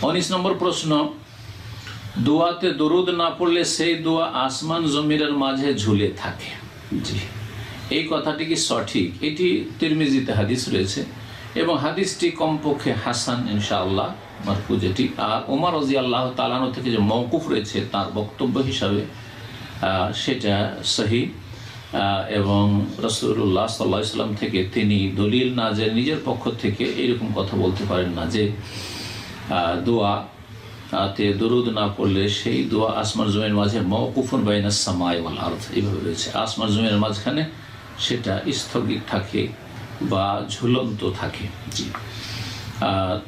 19 নম্বর প্রশ্ন, দোয়াতে দরুদ না পড়লে সেই দোয়া আসমান জমিনের মাঝে ঝুলে থাকে। জি, এই কথাটি কি সঠিক? এটি তিরমিজিতে হাদিস রয়েছে এবং হাদিসটি কমপক্ষে হাসান ইনশাআল্লাহ মারফু যেটি। আর ওমর রাদিয়াল্লাহু তাআলা আনহু থেকে যে মওকুফ রয়েছে তার বক্তব্য হিসাবে সেটা সহিহ এবং রাসূলুল্লাহ সাল্লাল্লাহু আলাইহি ওয়াসাল্লাম থেকে তিনি দলিল না যে নিজের পক্ষ থেকে এরকম কথা বলতে পারেন না যে দোয়াতে দরুদ না পড়লে সেই দোয়া আসমান জমিনের মাঝে মওকুফুন বাইনাস সামাই ওয়াল আরদ এইভাবে রয়েছে, আসমান জমিনের মাঝখানে সেটা স্থগিত থাকে বা ঝুলন্ত থাকে। জি,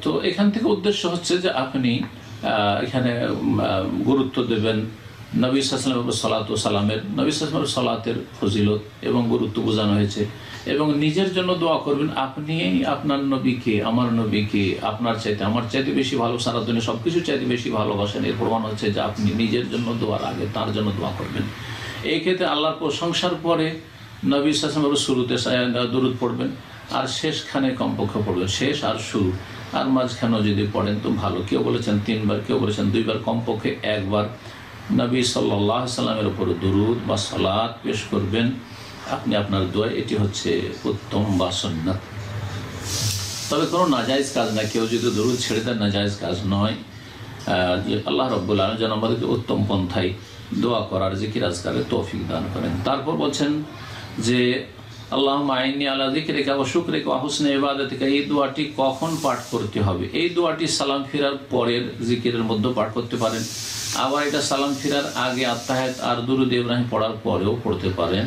তো এখান থেকে উদ্দেশ্য হচ্ছে যে আপনি এখানে গুরুত্ব দেবেন নবী সাল্লাল্লাহু আলাইহি সাল্লামের নবী সাল্লাল্লাহু আলাইহি সাল্লাতের ফজিলত এবং গুরুত্ব বোঝানো হয়েছে এবং নিজের জন্য দোয়া করবেন। আপনি আপনার নবীকে, আমার নবীকে আপনার চাইতে আমার চাইতে বেশি ভালো, সারা দুনিয়া সব কিছু চাইতে বেশি ভালোবাসেন। এর প্রমাণ হচ্ছে যে আপনি নিজের জন্য দোয়ার আগে তার জন্য দোয়া করবেন। এই ক্ষেত্রে আল্লাহর প্রশংসার পরে নবী সাল্লাল্লাহু আলাইহি শুরুতে দরুদ পড়বেন আর শেষখানে কমপক্ষে পড়বেন, শেষ আর শুরু, আর মাঝখানেও যদি পড়েন তো ভালো। কেউ বলেছেন 3 বার, কেউ বলেছেন 2 বার, কমপক্ষে 1 বার নবী সাল্লাল্লাহু আলাইহি সাল্লামের উপর দরুদ বা সালাত পেশ করবেন আপনি আপনার দোয়া। এটি হচ্ছে উত্তম বা সুন্নাত, তবে কোনো নাজায়েজ কাজ না। কেউ যদি দরুদ ছেড়ে দেন নাজায়েজ কাজ নয়। যে আল্লাহ রাব্বুল আলামিন যেন আমাদেরকে উত্তম পন্থায় দোয়া করার, জিকির আজকারের তৌফিক দান করেন। তারপর বলছেন যে আল্লাহুম্মা আইন্নী আলা যিকরিকা ওয়া শুকরিকা ওয়া হুসনি ইবাদাতিকা, এই দোয়াটি কখন পাঠ করতে হবে? এই দোয়াটি সালাম ফিরার পরের জিকিরের মধ্যে পাঠ করতে পারেন, আবার এটা সালাম ফিরার আগে আত্তাহিয়াত আর দুরূদ ইব্রাহিম পড়ার পরেও পড়তে পারেন।